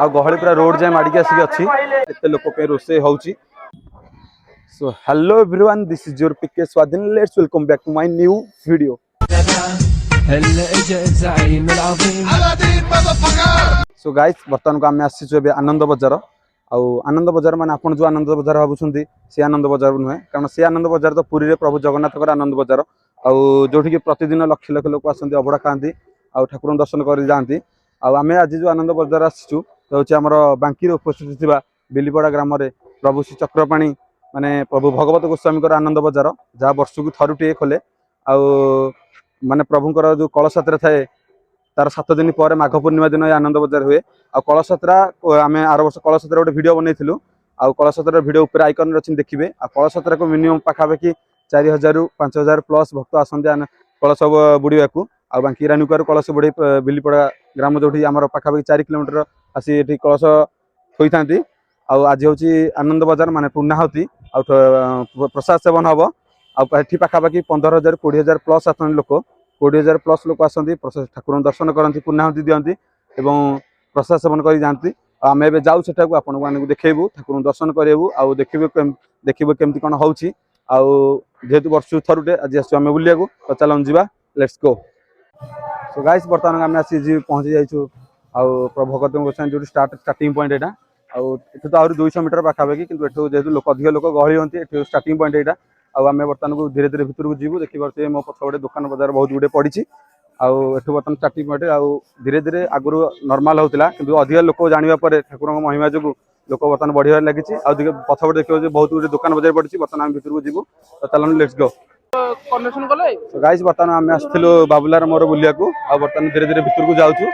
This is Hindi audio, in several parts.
आ गहली पूरा रोड जाए माड़ी आसिक अच्छी एत लोक रोसे होची। So hello everyone, this is your PK Swadhin. Let's welcome back to my new video. So guys बर्तमान को आम आसीचु आनंद बजार। आनंद बजार माने आपन जो आनंद बजार भावुंट से आनंद बजार नुहे, कारण से आनंद बजार तो पुरी रे प्रभु जगन्नाथ आनंद बजार जो प्रतिदिन लक्ष लक्ष लोक आसती अभड़ा खाती आ ठाकुर दर्शन कर जाती। आम आज जो आनंद बजार आसीचु तो हूँ आम बांकी उपस्थित थी बिलीपड़ा ग्राम प्रभु श्री चक्रपाणी माने प्रभु भगवत गोस्वामी आनंद बजार जहाँ वर्ष को थरुटे खोले माने प्रभुंर जो कलश यात्रा थाए तार 7 दिन पर माघ पूर्णिमा दिन आनंद बजार हुए। आ कलश यात्रा आम आर वर्ष कलश यात्रा गोटे वीडियो बनईलु आ कलश यात्रा वीडियो ऊपर आइकन अच्छी देखिए। आ कलश यात्रा को मिनिमम पाखापाखि 4000 ରୁ 5000 प्लस भक्त आसती कलश बुड़ाक आ बाकी रानुकार कलश बुड़े बिलीपड़ा ग्राम जो आम पाखापाखि 4 किलोमीटर आसी ये कलश थोई था। आज हूँ आनंद बजार माने पूर्णाहुति आ प्रसाद सेवन हम आठी पाखापाखि 15,000 20,000 प्लस आसती लोक 20,000 प्लस लोक आसती ठाकुर दर्शन करती पूर्णाहुति दिखती और प्रसाद सेवन कर जाती। आम ए जाऊ सेटा को आपण मानक देखू ठाकुर दर्शन करूँ आउ देखिए केमती कौन हो जेहेतु वर्ष थरुटे आज आम बुलिया तो चलन जा लेट्स गो। सो गाइस बर्तमान आम आसी पहुँची जाइए प्रभु भगत गोस्वामी जो स्टार्टिंग पॉइंट यहाँ आठ तो आहरी 200 मीटर पाखापाखि कि जेहतु लोक अधिक लोक गहली होती स्टार्टिंग पॉइंट यहाँ आम बर्तमान को धीरे धीरे भितर को जीवु देखी पारे मो पक्ष गोटे दुकान बजार बहुत गुटे पड़ी आठू बर्तमान स्टार्टिंग पॉइंट धीरे धीरे आगुरी नॉर्मल होता कि अधिक लोक जाना ठाकुर महिमा जो लोक बर्तमान बढ़िया लगी पछपटे देखिए बहुत गुटे दुकान बजार पड़ी बर्तमान आम भितर को जीवु तो चलन लेट्स गो। गाइस बर्तमान आम आसलु बाबुलार मोर बुलिया बर्तमान धीरे धीरे भितर को जाऊँ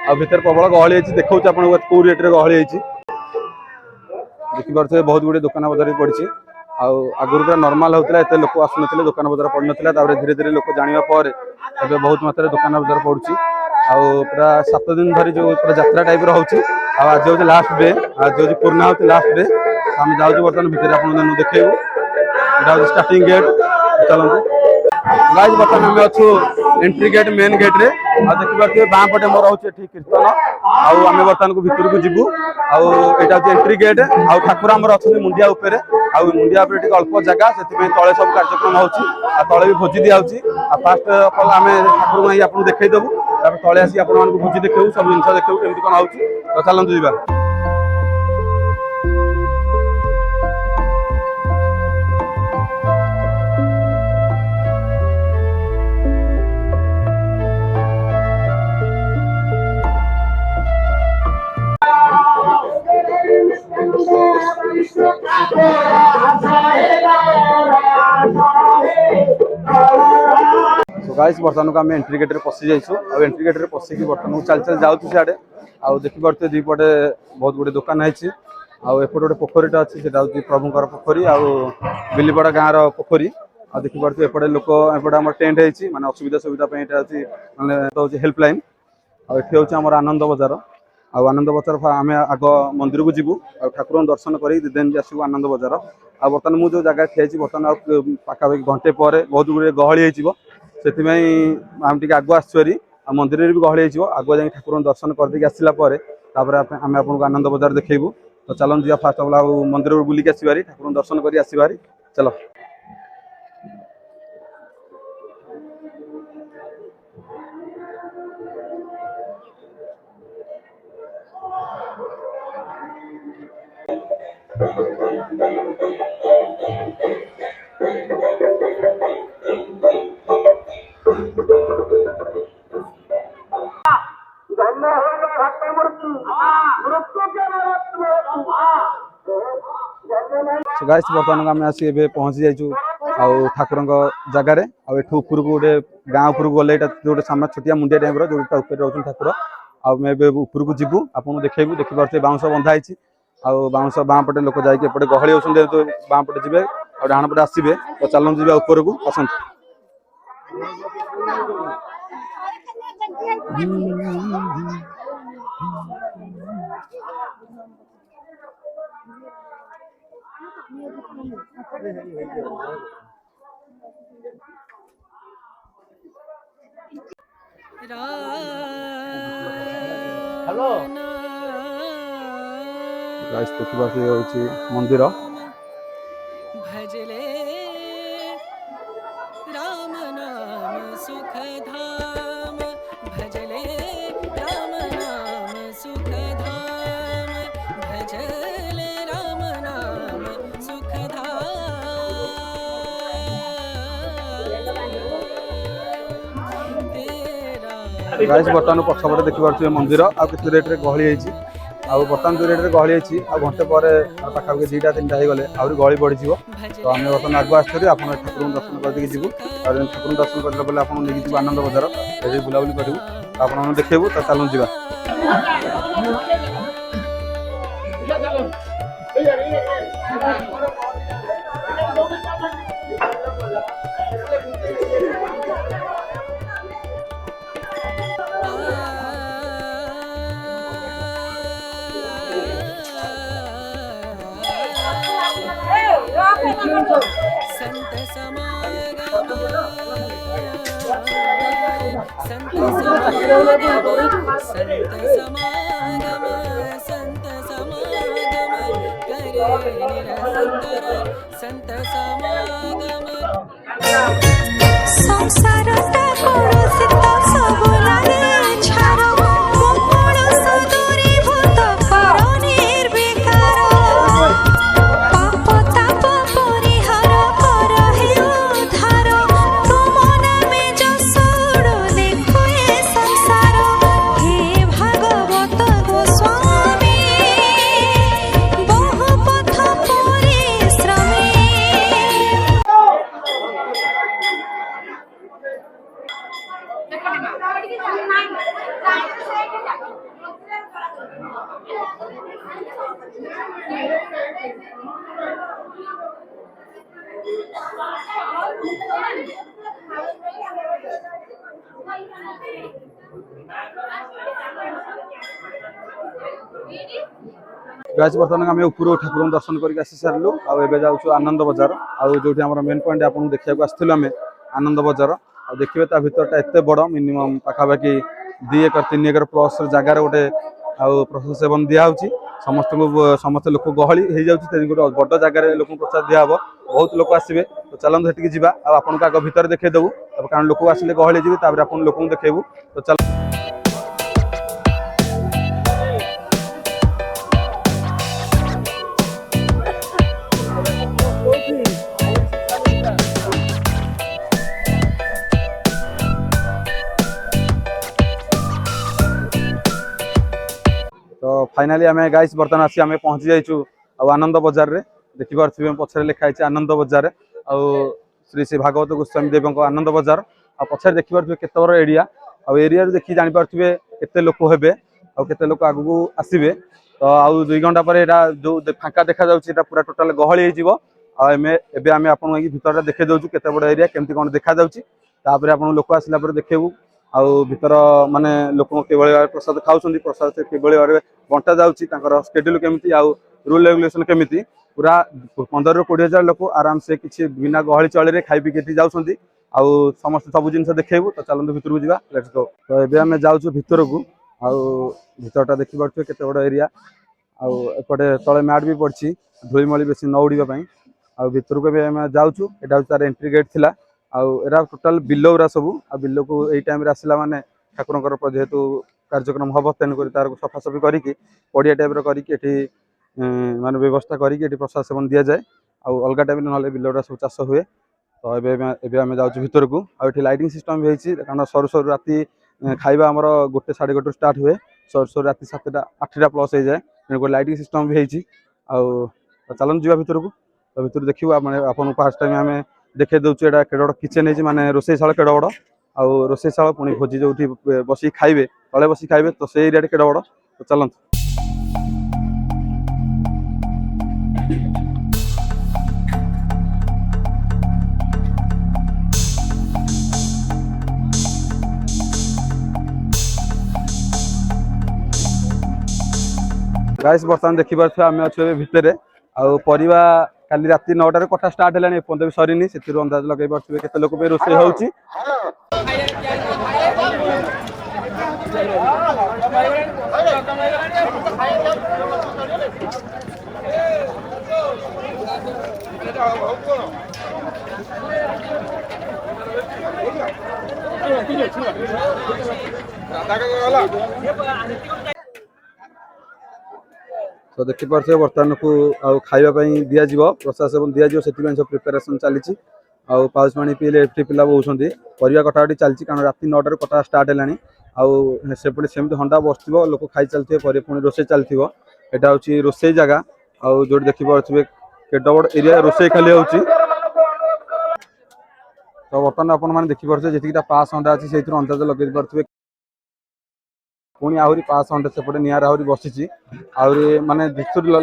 आ भीतर प्रबल गहली देखा आपको रेट रे गहली देखिए बहुत गुटे दुकान बजार भी पड़ी आगुरी पूरा नॉर्मल होता है लोक आसुन दुकान बजार पड़ ना धीरे धीरे लोक जाना बहुत मात्रा दुकान बजार पड़ी पूरा 7 दिन धरी जो पूरा यात्रा टाइप रोचे आज हूँ लास्ट डे आज हूँ पूर्णाहुति लास्ट डे आम जाऊँ बर्तमान भितर आप देखू यहाँ हूँ स्टार्टिंग गेट चलते गाइस बर्तमान आम अच्छु एंट्री गेट मेन गेट रे देखिए बाँ पटे मोर हूँ कीर्तन आम बर्तमान को भितर को जीवु आईटा हूँ एंट्री गेट आ ठाकुर आमर अच्छा मुंडिया उपर मुंडिया अल्प जगह से तले सब कार्यक्रम होले भी भोजी दिखाई फास्ट आम ठाकुर आपको देखईदेवु तले आसी आप भोजी देखू सब जिन देखू केमती कौन हो चलते जा। गाइस बर्तमान को आम एंट्री गेट पशि जाइए एंट्री गेट पशिक बर्तमान चल चल जाऊँ सियाड़े देखिए दुईपटे बहुत गुटे दुकान है एपटे गोटे पोखरीटा अच्छी से हूँ प्रभुंर पोखरी आ बिलीपड़ा गाँव पोखरी आ देखिए एपटे लोक एपटे आम टेंट है माने असुविधा सुविधा माने हेल्पलाइन आठी हूँ आम आनंद बजार आनंद बजार आम आग मंदिर को जीवु ठाकुर दर्शन कर देन आसू आनंद बजार बर्तमान मुझे जगह ठिया बर्तमान पाखापाखि घंटे पर बहुत गुटे गहली से आम टे आगु आसरी मंदिर भी गहली आगुआ जा ठाकुर दर्शन करदेक आसला आम आपको आनंद बजार देखू तो चलन जा फास्ट मंदिर बुलिक आसबारी ठाकुर दर्शन कर आसबारी चलो। गाइस बर्तमान आम आसी पहुंची जाइए ठाकुर जगार आठ ऊपर को गोटे गाँ उपर को गले गोटे सामान छोटिया मुंडिया टाइप जो रोच ठाकुर आम ऊपर को जीवु आपको देखू देखिए बाउंश बंधा बाउंश बाँ पटे लोक जापटे गहली होती बाँ पटे जी और डाण पटे आसवे तो चलन जी ऊपर को पसंद। हेलो गाइस देखिबा से होची मंदिर भजले राम नाम सुख धाम भजले राम नाम सुख धाम भजले राम नाम सुख गाइस बर्तमान पछपटे देखि पारछे मंदिर आ केते रेट रे गहली हेची आ बर्तमान जो रेट रे गहली हेची आ घंटे पर पाखा के 2टा 3टा हे गले आउरी गहली बढ़ी जीवो तो आमे बर्तमान आगु आछरी आपण ठाकुर दर्शन कर देकी जीवु और ठाकुर दर्शन करला बेले आपण नेकी जीवु आनंद बजार एही बुलाबुली करिवु आपण देखैबु त चालू जीवा संत समागम संत समागम संत समागम करे निरंतर संत समागम संसार ता पड़ोसित सब लागे छारो मोहन सदूरी भूत करो निर्विकार पाप ताप परिहार कर हे उद्धार तुम नामे जसुड़ देखो ए संसार हे भागवत गोस्वामी बहु पथ परिश्रमी गाइस बर्तमान आम ऊपर ठाकुर दर्शन करके आसी सारू आबे जाऊँ आनंद बजार जो मेन पॉइंट आपको देखा आसलु आम आनंद बजार आ देखिए ता भीतर एत बड़ मिनिमम पाखापाखि 2 एकर 3 एकर प्लस जगार गोटे प्रसाद सेवन दिखाई समस्त समस्त लोक गहली हो जाए गोटे बड़ जगार लोक प्रसाद दिया बहुत लोक आसवे तो चलते हेटिकी जावा आपको आग भितर देखईदेवु कारण लोक आसिले गहली जी आप लोक देखू तो चल तो फाइनाली आम गाइस बर्तमान आसी आम पहुंची जाइचु आनंद बजार रे देखि पारथिबे पछरे लिखा है आनंद बजार आ श्री श्री भागवत गोस्वामी देव आनंद बजार आ पछरे देखि पारथिबे केते बड़ एरिया आ एरिया देखि जानि पारथिबे केते लोक हेबे आ केते लोक आगु आसीबे तो आउ 2 घंटा पर एटा जो फांका देखा जाउची एटा पूरा टोटल गहली हे जीवो आ एबे आमे आपन भितर देखै दउचु केते बड़ एरिया केमति कोन देखा जाउची तापर आपन लोक आसिला पर देखेबु आउ भितर माने लोक केवल प्रसाद खाउछंदी प्रसाद से केवल बंटा जाउची तांकर शेड्यूल केमिति आउ रूल रेगुलेशन केमिति पूरा 15 ରୁ 20 हजार लोक आराम से किछि बिना गहली चळे रे खाइ पी केति जाउछंदी आउ समस्त सब जिंस देखेबु तो चलंतु भितर को जिवा लेट्स गो तो एबे हमें जाउछु भितर को आउ भितरटा देखि पारछु केते बड़ एरिया आउ एपटे तळे मैट भी पड़छि धूଳି मळी बेसी न उड़ीबा पई आउ भितर को भी हमें जाउछु एटा तार एंट्री गेट थिला आउ एरा टोटल बिलोरा सब आ बिलो को एई टाइम रे आसिला माने ठाकुरंकर जेहेतु कार्यक्रम हम तेणुक तार सफासफी करिकी पड़िया टाइप करिकी एठी माने व्यवस्था करिकी एठी प्रसाद सेवन दिया जाए आउ अलगा टाइम नले बिलोरा सब चाष हुए तो एबे आमे जाउछु भितर को आ एठी लाइटिंग सिस्टम भी हेछि कारण सर सर राती खाइबा हमर 1 साढ़े 1 स्टार्ट हुए सर सर राती 7टा 8टा प्लस हो जाए तेणुक लाइटिंग सिस्टम भी हेछि आउ चलन जीवा भितर को तो भितर देखिबा माने आपन फर्स्ट टाइम आमे देखे दउछु एटा केडो किचन हेछि माने रोसैशाला केडो बड़ आउ रोसैशाला पुणी भोजी जोठी बसी खाइबे तले बसी खाइबे तो से एरिया केडो बड़ तो चलंत गाइस बर्तमान देखि पारछु आमे अछु भितरे आउ परिवा काली राती 9टा रे कटा स्टार्ट हेलानी एपंत भी सरीनी सेतिर अंदाज लगे पारछु केते लोक पे रोसे होउची तो देखिपे बर्तमान को खावाई दिज्व प्रशासन दिज्व से सब प्रिपेरेसन चली पाउच पानी पीले एफटी पिला बोलते परिया कटाकटी चलती कारण रात 9 कटा स्टार्ट है आउे सेमती हंडा बस लोक खाई चलते पुणी रोसे चलती यहाँ हूँ रोसे जगह आउ जो देखिपे केड बड़ एरिया रोसे खाली हो तो बर्तमान आपने देखिपे जी पास हंडा अच्छी से अंदाज लगे पारे पुणी आहरी पास हंडे सेपटे निआर आहरी बसी आहरी माने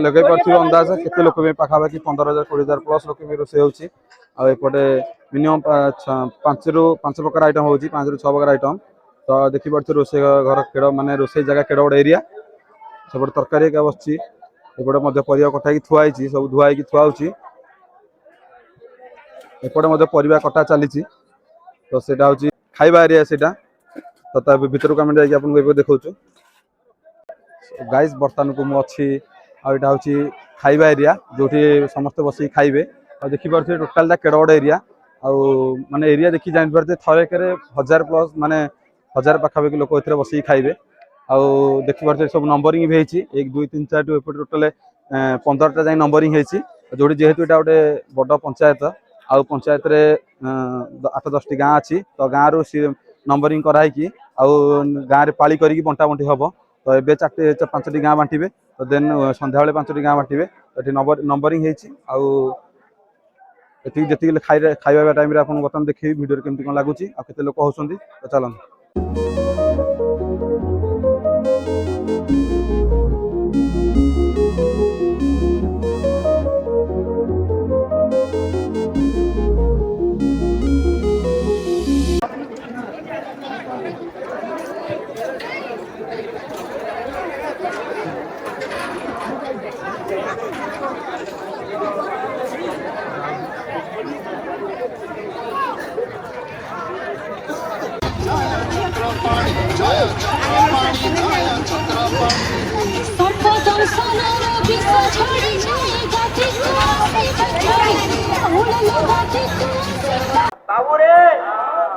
लगे पारे अंदाज केते लोक पाखापाखि 15,000 20,000 प्लस लोक रोसे होपटे मिनिमम 5 प्रकार आइटम हो 5 ରୁ 6 प्रकार आइटम तो देखिपे रोसे घर केड़ माने रोसे जगह केड़ बड़ एरिया सेपटे तरकारी एक बस एपटे परिया कटा थुआई सब धुआई थुआई एपटे परिया कटा चली तो सेटा हूँ खाइबा एरिया से तो भर को आम आपको देखा गाइस बर्तमान को मुझे आईटा हूँ खाइबा एरिया जो समस्ते बस खाइबे और देखिपे टोटाल केड़ बड़ एरिया माने एरिया देखी जापारे थरक 1000 प्लस माने 1000 पाखापाखि लोक ए बस खाइबे आउ देखिपे सब नंबरिंग भी होती 1 2 3 4 टोटाल 15टा जाए नंबरिंग होती जो जेहेतु यहाँ गोटे बड़ पंचायत आउ पंचायत 8-10टी गाँ अच्छी तो गाँव रू सी नंबरिंग कराई गाँव में पाली कर बंटा बंटी हम तो ये 4-5टी गाँ बांटे तो देन सन्ध्या 5टी गाँ बांटे तो नंबरिंग होती जी खाଇବା टाइम आपको बर्तमान देखिए वीडियो केमती कौन लगुच आते लोक होती तो चलते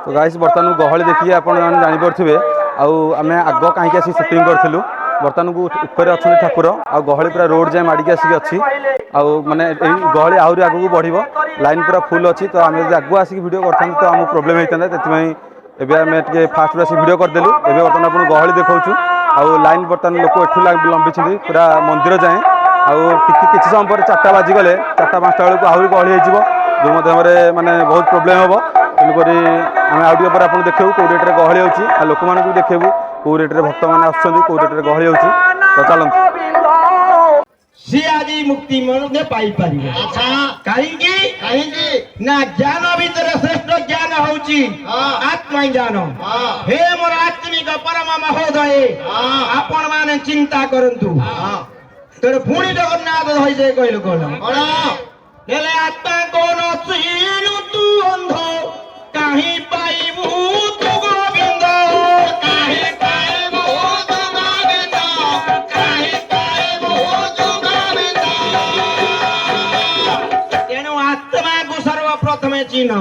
तो गाइस बर्तमान गहली देखिए आप जापे आम आग कहीं आसी सुटिंग करूँ बर्तमान को ऊपर अच्छा ठाकुर आ गहली पूरा रोड जाए माड़िक आसिक अच्छी माने गहली आहरी आगू बढ़ लाइन पूरा फुल अच्छी तो आम आगू आसिक वीडियो करते तो आमको प्रोब्लेम होता एवं आम टे फास्ट आसिक वीडियो करदेलु एवं बर्तमान आपको गहली देखा आउ लाइन बर्तमान लोक एठू लंबी पूरा मंदिर जाए किसी समय पर 4टा बाजिगले 4टा 5टा बेलू आहरी गहली हो जो माने बहुत प्रोब्लेम हम तेणुक आम आउटे पर आप देखू कौ रेट्रे गहली हो लोक भी देखू कौ रेट्रे भक्त मैंने आसुँच रेट्रे गहली हो तो चलते सी आज मुक्ति मन पाई कहीं ना ज्ञान भीतर श्रेष्ठ ज्ञान होची आत्मा ज्ञान हे मोर आत्मिक परम महोदय आपण माने चिंता करंतु तोर पुणी जगन्नाथ होइसे कहलो कहलो नेले आत्मा कोन सीनु तू अंध काहे पाइबू तू गोविंद काहे पाइबू तू गोविंद काहे पाइबू तू गोविंद तेनु आत्मा को सर्वप्रथमे चिन्ह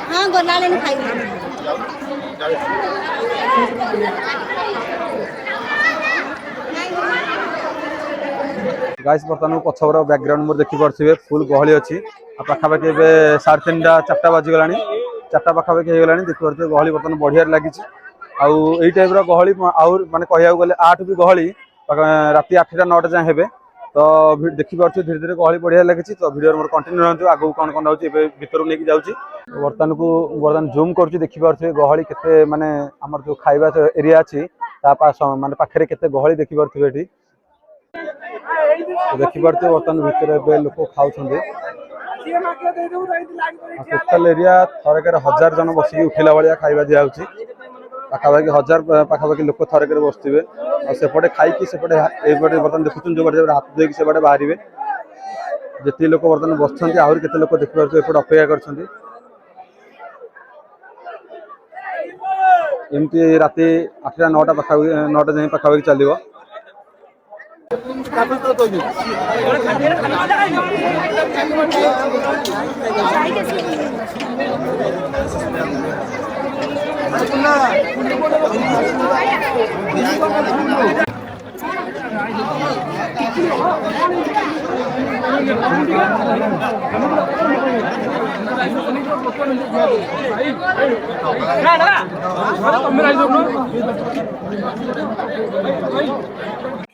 हाँ गोला लेने खाई गाइस बर्तमान पछवर बैकग्राउंड मोर देखी पारे फुल गहली अच्छी पाखापाखि 3:30 4टा बाजिगला 4टा पाखापाखि होगा देखिए गहली बर्तमान बढ़िया लगी आई टाइप गहली आउ माने कहूँ गले 8 भी गहली राति 8टा 9टा जाए हे तो देखिपे धीरे धीरे गहली बढ़िया लगी तो भिडियो मोर कंटिन्यू रहतु आगू कौन कौन होची भीतर नहीं जाऊँगी बर्तमान जूम कर देखिपे गहली केते माने आमर जो खाइबा एरिया अच्छी माने पाखे केते गहली देखिपे ये देखिपे बर्तमान भितर लोक खाऊ टोटाल एरिया थरक 1000 जन बसिक उठिला भाया खाଇବା दिया पाखापाखि 1000 पाखापाखि लोक थरक बसवे सेपटे खाई सेपटे एपटे बर्तमान देखुन जो हाथ धोक सेपटे बाहर जिते लोक बर्तमान बस आहरी केते लोक देखिपे एपटे अपेक्षा कर एमती राति 8टा 9टा पाखापाखि 9टा जाए पाखापाखि चलो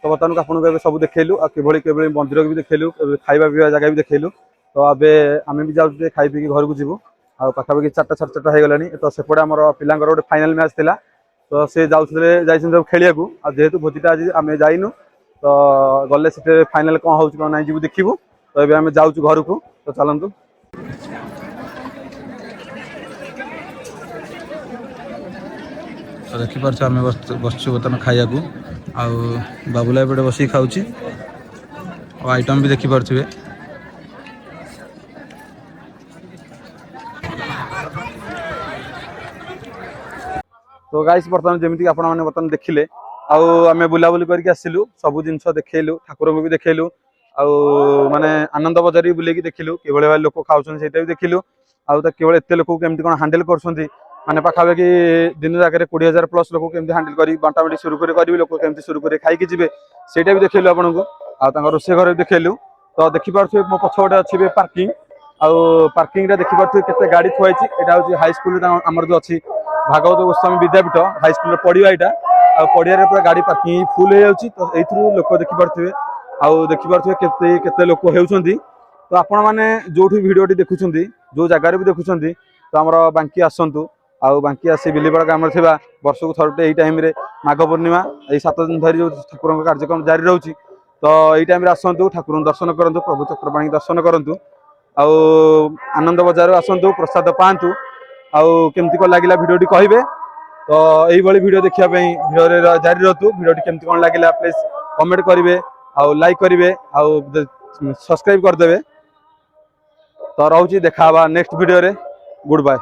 तो बर्तमान आपको सब देखलु कि मंदिर भी देखलु खाଇବା पीवा जगह भी देखलु तो अबे आम भी जाऊँ खाई पी घर को जीवु आ पाखापाखि 4टा 4:30 हो गलानी तो सेपटे आम पिलांकर गोटे फाइनाल मैच थिला तो से जाऊँ खेलिया आ जेहेतु भोजीटा आज आम जाइनु तो गले से फाइनाल कौन हो कौन ना जीवु देखिबु तो ये आम जाऊँ घर को तो चलतु तो देखिपार आम बसचु बर्तमान खाया आउ बाबुला एपटे बस खाऊँ आइटम भी देखिपे तो गाइस बर्तमान जमीती आपण मैंने बर्तमान देखिले आम बुलाबुली करके आसिलु सब जिन देखलु ठाकुर को भी देखलु माने आनंद बजार भी बुलेकी देखलु कि भाई लोक खाऊँ से भी देखलु आउ एत लोक केमती कौन हांडेल कर माने पाखापाखि दिन जाकर 20,000 प्लस लोक केमती हांडेल कर बांटाबांटी शुरू कर लोक केमती शुरू कर खाई जी सेटा भी देखलु आपन को आ रोषे घर भी देखलु तो देखिपे मो पछपटे अच्छे पार्किंग पार्किंग देखिपे केते गाड़ी थुआई यहाँ हाई स्कूल आमर जो अच्छी भागवत गोस्वामी विद्यापीठ हाई स्कूल पड़िया यहाँ पड़िया पूरा गाड़ी पार्किंग फुल हो जाऊँगी तो ये लोक देखिपे देखिपे केते लोक होती तो आपण मैंने जो भिडियोटी देखुं जो जगार भी देखुं तो आमर बांकी आसतु बांकी आसी बिलीपाड़ ग्राम वर्ष को थरटे यही टाइम माघ पूर्णिमा यही 7 दिन धरी जो ठाकुर कार्यक्रम जारी रोचे तो यही टाइम आसतु ठाकुर दर्शन करूँ प्रभु चक्रपाणी दर्शन करूँ आनंद बजार आसतु प्रसाद पातु केमती कौन लगे भिडियोटी कहे तो यही भिडियो देखापी भिडियो जारी रहतु भिडियोटी केमती कौन लगे प्लीज कमेंट करेंगे आउ लाइक करेंगे आउ सब्सक्राइब करदे तो रोचे देखा नेक्स्ट भिडियो रे गुड बाय।